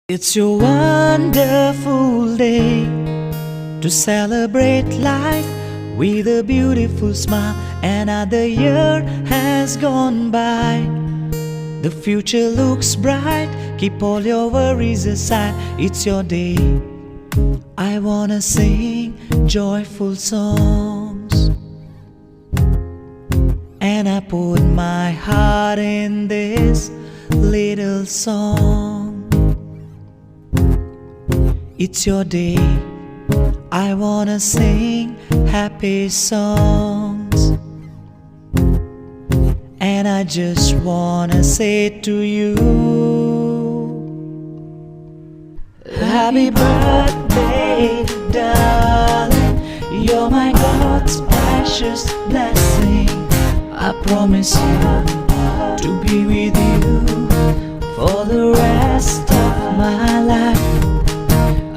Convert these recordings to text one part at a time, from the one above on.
It's a wonderful day to celebrate life with a beautiful smile. Another year has gone by. The future looks bright. Keep all your worries aside. It's your day. I wanna sing joyful songs, and I put my heart in this little song. It's your day. I wanna sing happy songs, and I just wanna say to you, happy birthday, darling. You're my God's precious blessing. I promise you to be with you for the rest of my life.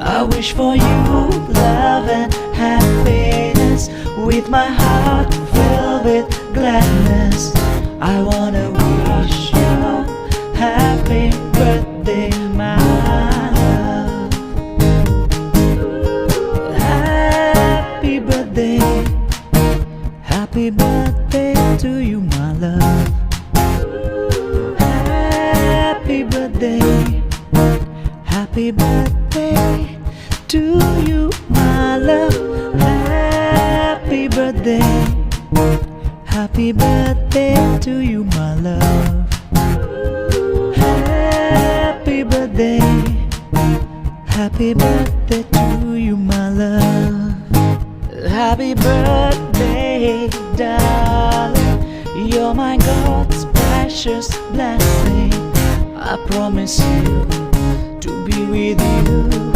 I wish for you love and happiness, with my heart filled with gladness. I wanna wish you happy birthday, my love. Happy birthday, happy birthday to you, my love. Happy birthday, happy birthday to you, my love. Happy birthday, happy birthday to you, my love. Happy birthday, happy birthday to you, my love. Happy birthday, darling. You're my God's precious blessing. I promise you to be with you